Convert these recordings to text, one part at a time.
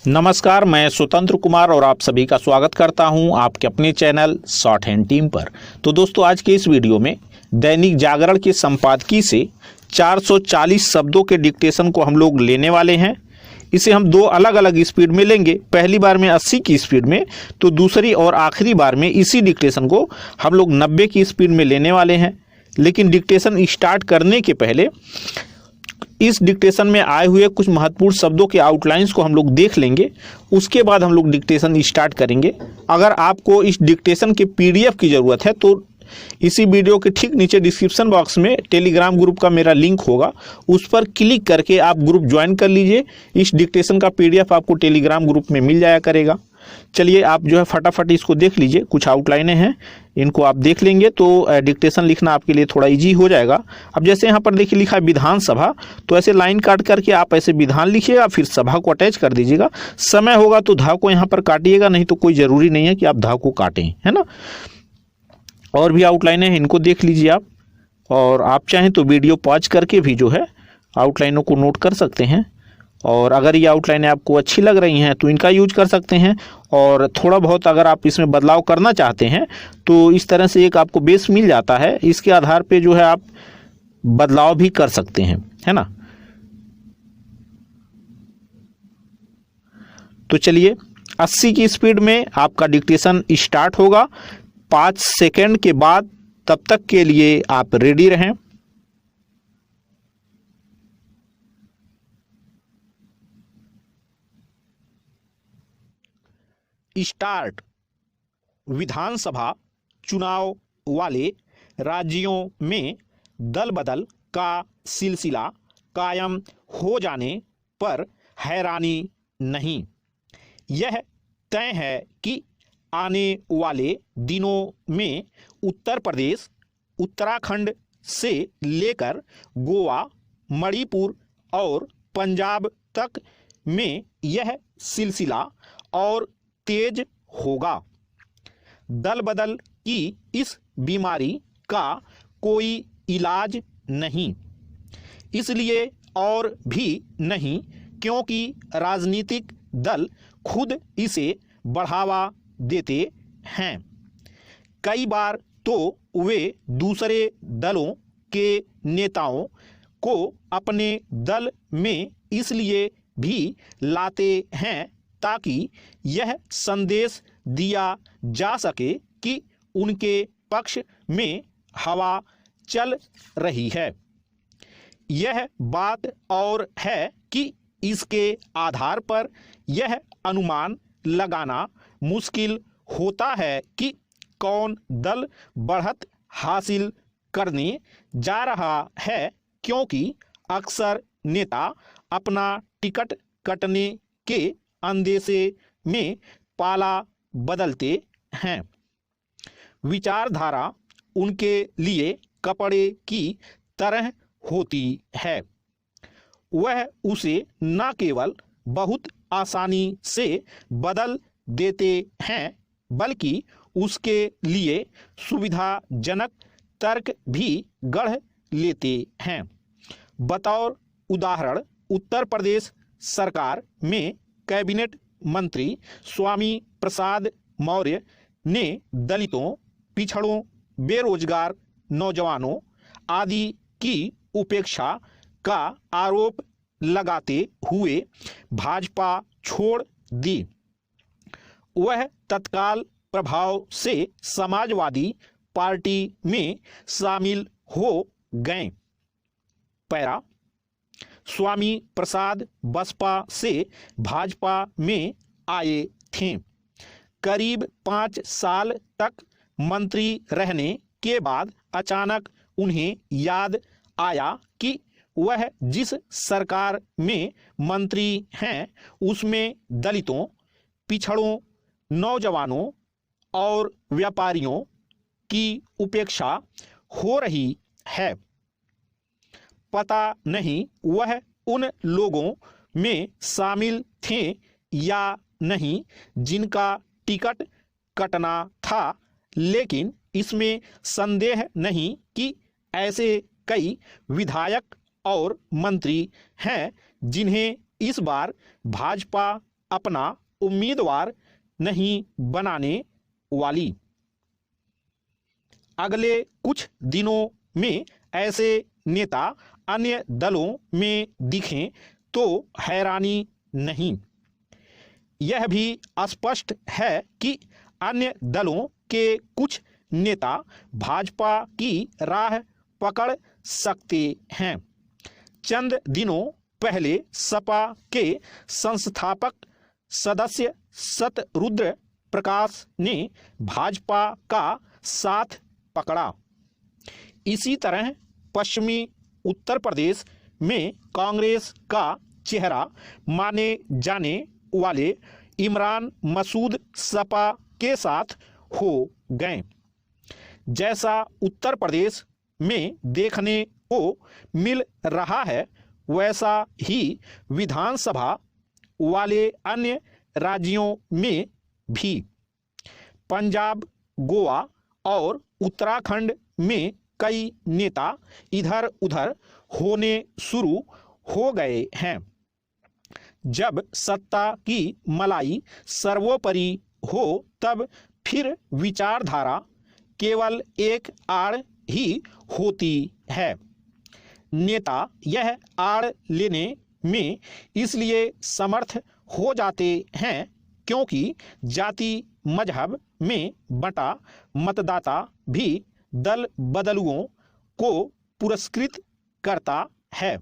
नमस्कार, मैं स्वतंत्र कुमार और आप सभी का स्वागत करता हूं आपके अपने चैनल शॉर्ट हैंड टीम पर। तो दोस्तों, आज के इस वीडियो में दैनिक जागरण के संपादकीय से 440 शब्दों के डिक्टेशन को हम लोग लेने वाले हैं। इसे हम दो अलग अलग स्पीड में लेंगे, पहली बार में 80 की स्पीड में, तो दूसरी और आखिरी बार में इसी डिक्टेशन को हम लोग 90 की स्पीड में लेने वाले हैं। लेकिन डिक्टेशन स्टार्ट करने के पहले इस डिक्टेशन में आए हुए कुछ महत्वपूर्ण शब्दों के आउटलाइंस को हम लोग देख लेंगे, उसके बाद हम लोग डिक्टेशन स्टार्ट करेंगे। अगर आपको इस डिक्टेशन के पीडीएफ की ज़रूरत है तो इसी वीडियो के ठीक नीचे डिस्क्रिप्शन बॉक्स में टेलीग्राम ग्रुप का मेरा लिंक होगा, उस पर क्लिक करके आप ग्रुप ज्वाइन कर लीजिए। इस डिक्टेशन का पीडीएफ आपको टेलीग्राम ग्रुप में मिल जाया करेगा। चलिए आप जो है फटाफट इसको देख लीजिए, कुछ आउटलाइनें हैं, इनको आप देख लेंगे तो डिक्टेशन लिखना आपके लिए थोड़ा इजी हो जाएगा। अब जैसे यहाँ पर देखिए लिखा है विधानसभा, तो ऐसे लाइन काट करके आप ऐसे विधान लिखिएगा, फिर सभा को अटैच कर दीजिएगा। समय होगा तो धा को यहाँ पर काटिएगा, नहीं तो कोई ज़रूरी नहीं है कि आप धा को काटें, है ना। और भी आउटलाइनें हैं, इनको देख लीजिए आप, और आप चाहें तो वीडियो पॉज करके भी जो है आउटलाइनों को नोट कर सकते हैं। और अगर ये आउटलाइनें आपको अच्छी लग रही हैं तो इनका यूज कर सकते हैं, और थोड़ा बहुत अगर आप इसमें बदलाव करना चाहते हैं तो इस तरह से एक आपको बेस मिल जाता है, इसके आधार पे जो है आप बदलाव भी कर सकते हैं, है ना। तो चलिए 80 की स्पीड में आपका डिक्टेशन स्टार्ट होगा। 5 सेकेंड के बाद, तब तक के लिए आप रेडी रहें। स्टार्ट। विधानसभा चुनाव वाले राज्यों में दल बदल का सिलसिला कायम हो जाने पर हैरानी नहीं। यह तय है कि आने वाले दिनों में उत्तर प्रदेश, उत्तराखंड से लेकर गोवा, मणिपुर और पंजाब तक में यह सिलसिला और तेज होगा। दल बदल की इस बीमारी का कोई इलाज नहीं, इसलिए और भी नहीं क्योंकि राजनीतिक दल खुद इसे बढ़ावा देते हैं। कई बार तो वे दूसरे दलों के नेताओं को अपने दल में इसलिए भी लाते हैं ताकि यह संदेश दिया जा सके कि उनके पक्ष में हवा चल रही है। यह बात और है कि इसके आधार पर यह अनुमान लगाना मुश्किल होता है कि कौन दल बढ़त हासिल करने जा रहा है, क्योंकि अक्सर नेता अपना टिकट कटने के अंदेशे में पाला बदलते हैं। विचारधारा उनके लिए कपड़े की तरह होती है। वह उसे न केवल बहुत आसानी से बदल देते हैं, बल्कि उसके लिए सुविधाजनक तर्क भी गढ़ लेते हैं। बतौर उदाहरण, उत्तर प्रदेश सरकार में कैबिनेट मंत्री स्वामी प्रसाद मौर्य ने दलितों, पिछड़ों, बेरोजगार नौजवानों आदि की उपेक्षा का आरोप लगाते हुए भाजपा छोड़ दी। वह तत्काल प्रभाव से समाजवादी पार्टी में शामिल हो गए। पैरा। स्वामी प्रसाद बसपा से भाजपा में आए थे। करीब 5 साल तक मंत्री रहने के बाद अचानक उन्हें याद आया कि वह जिस सरकार में मंत्री हैं उसमें दलितों, पिछड़ों, नौजवानों और व्यापारियों की उपेक्षा हो रही है। पता नहीं वह उन लोगों में शामिल थे या नहीं जिनका टिकट कटना था, लेकिन इसमें संदेह नहीं कि ऐसे कई विधायक और मंत्री हैं जिन्हें इस बार भाजपा अपना उम्मीदवार नहीं बनाने वाली। अगले कुछ दिनों में ऐसे नेता अन्य दलों में दिखें तो हैरानी नहीं। यह भी स्पष्ट है कि अन्य दलों के कुछ नेता भाजपा की राह पकड़ सकते हैं। चंद दिनों पहले सपा के संस्थापक सदस्य शतरुद्र प्रकाश ने भाजपा का साथ पकड़ा। इसी तरह पश्चिमी उत्तर प्रदेश में कांग्रेस का चेहरा माने जाने वाले इमरान मसूद सपा के साथ हो गए। जैसा उत्तर प्रदेश में देखने को मिल रहा है वैसा ही विधानसभा वाले अन्य राज्यों में भी। पंजाब, गोवा और उत्तराखंड में कई नेता इधर उधर होने शुरू हो गए हैं। जब सत्ता की मलाई सर्वोपरि हो तब फिर विचारधारा केवल एक आड़ ही होती है। नेता यह आड़ लेने में इसलिए समर्थ हो जाते हैं क्योंकि जाति मजहब में बंटा मतदाता भी दल बदलुओं को पुरस्कृत करता है।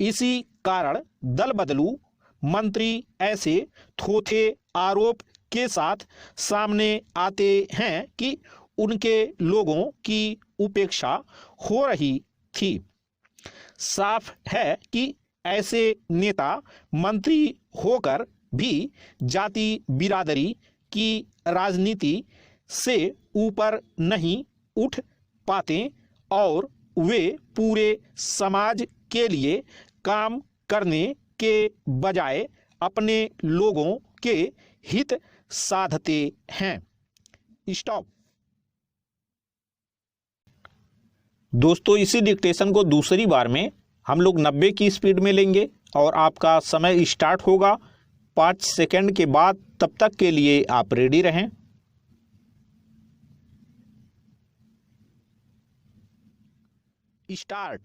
इसी कारण दल बदलू मंत्री ऐसे थोथे आरोप के साथ सामने आते हैं कि उनके लोगों की उपेक्षा हो रही थी। साफ है कि ऐसे नेता मंत्री होकर भी जाति बिरादरी की राजनीति से ऊपर नहीं उठ पाते और वे पूरे समाज के लिए काम करने के बजाय अपने लोगों के हित साधते हैं। स्टॉप। दोस्तों, इसी डिक्टेशन को दूसरी बार में हम लोग 90 की स्पीड में लेंगे और आपका समय स्टार्ट होगा 5 सेकंड के बाद। तब तक के लिए आप रेडी रहें। स्टार्ट।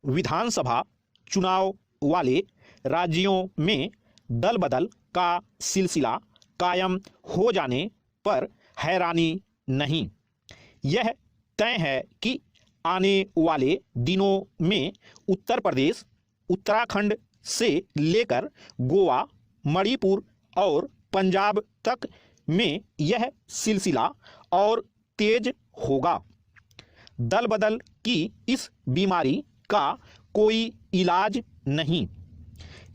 विधानसभा चुनाव वाले राज्यों में दल बदल का सिलसिला कायम हो जाने पर हैरानी नहीं। यह तय है कि आने वाले दिनों में उत्तर प्रदेश, उत्तराखंड से लेकर गोवा, मणिपुर और पंजाब तक में यह सिलसिला और तेज होगा। दल बदल की इस बीमारी का कोई इलाज नहीं,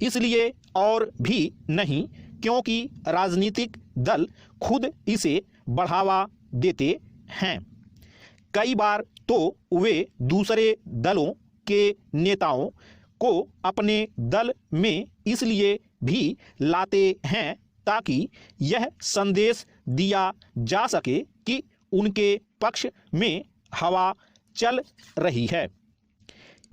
इसलिए और भी नहीं क्योंकि राजनीतिक दल खुद इसे बढ़ावा देते हैं। कई बार तो वे दूसरे दलों के नेताओं को अपने दल में इसलिए भी लाते हैं ताकि यह संदेश दिया जा सके कि उनके पक्ष में हवा चल रही है।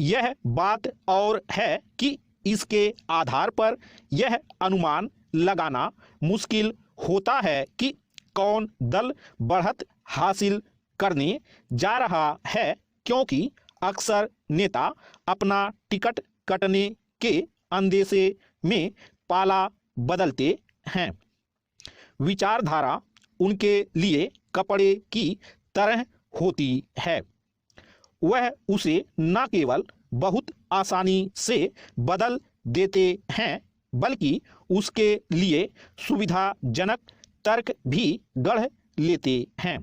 यह बात और है कि इसके आधार पर यह अनुमान लगाना मुश्किल होता है कि कौन दल बढ़त हासिल करने जा रहा है क्योंकि अक्सर नेता अपना टिकट कटने के अंदेशे में पाला बदलते हैं। विचारधारा उनके लिए कपड़े की तरह होती है। वह उसे न केवल बहुत आसानी से बदल देते हैं बल्कि उसके लिए सुविधाजनक तर्क भी गढ़ लेते हैं।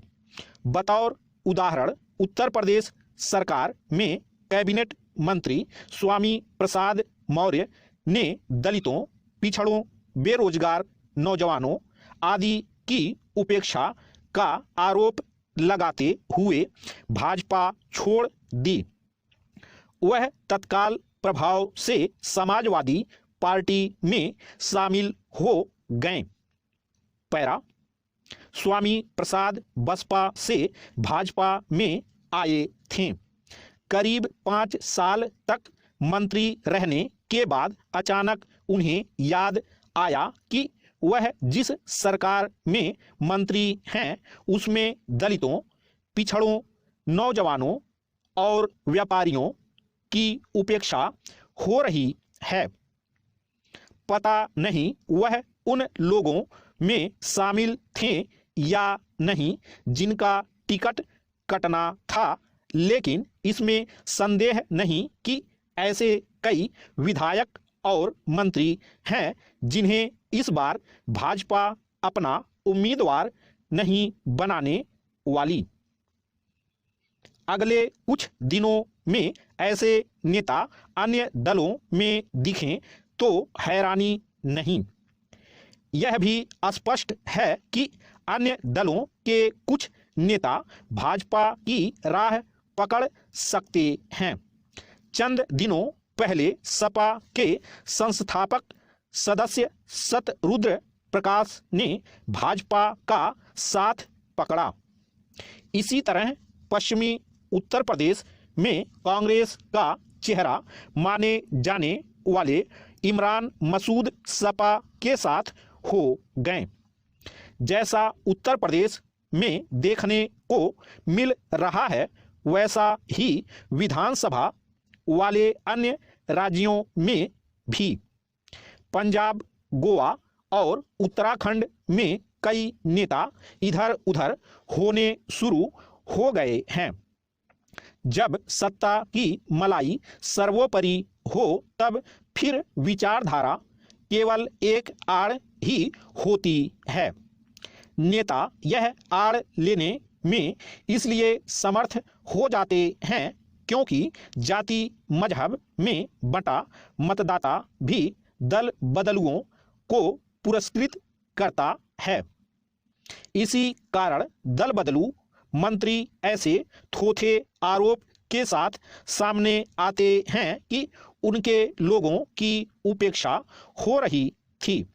बतौर उदाहरण, उत्तर प्रदेश सरकार में कैबिनेट मंत्री स्वामी प्रसाद मौर्य ने दलितों, पिछड़ों, बेरोजगार नौजवानों आदि की उपेक्षा का आरोप लगाते हुए भाजपा छोड़ दी। वह तत्काल प्रभाव से समाजवादी पार्टी में शामिल हो गए। पैरा। स्वामी प्रसाद बसपा से भाजपा में आए थे। करीब 5 साल तक मंत्री रहने के बाद अचानक उन्हें याद आया कि वह जिस सरकार में मंत्री हैं उसमें दलितों, पिछड़ों, नौजवानों और व्यापारियों की उपेक्षा हो रही है। पता नहीं वह उन लोगों में शामिल थे या नहीं जिनका टिकट कटना था, लेकिन इसमें संदेह नहीं कि ऐसे कई विधायक और मंत्री हैं जिन्हें इस बार भाजपा अपना उम्मीदवार नहीं बनाने वाली। अगले कुछ दिनों में ऐसे नेता अन्य दलों में दिखें तो हैरानी नहीं। यह भी स्पष्ट है कि अन्य दलों के कुछ नेता भाजपा की राह पकड़ सकते हैं। चंद दिनों पहले सपा के संस्थापक सदस्य शतरुद्र प्रकाश ने भाजपा का साथ पकड़ा। इसी तरह पश्चिमी उत्तर प्रदेश में कांग्रेस का चेहरा माने जाने वाले इमरान मसूद सपा के साथ हो गए। जैसा उत्तर प्रदेश में देखने को मिल रहा है वैसा ही विधानसभा वाले अन्य राज्यों में भी। पंजाब, गोवा और उत्तराखंड में कई नेता इधर उधर होने शुरू हो गए हैं। जब सत्ता की मलाई सर्वोपरि हो तब फिर विचारधारा केवल एक आड़ ही होती है। नेता यह आड़ लेने में इसलिए समर्थ हो जाते हैं क्योंकि जाति मजहब में बंटा मतदाता भी दल बदलुओं को पुरस्कृत करता है। इसी कारण दल बदलू मंत्री ऐसे थोथे आरोप के साथ सामने आते हैं कि उनके लोगों की उपेक्षा हो रही थी।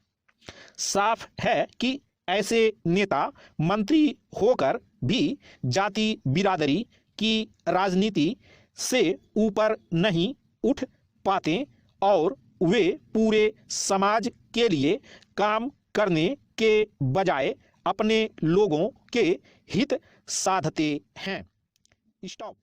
साफ है कि ऐसे नेता मंत्री होकर भी जाति बिरादरी की राजनीति से ऊपर नहीं उठ पाते और वे पूरे समाज के लिए काम करने के बजाय अपने लोगों के हित साधते हैं। स्टॉप।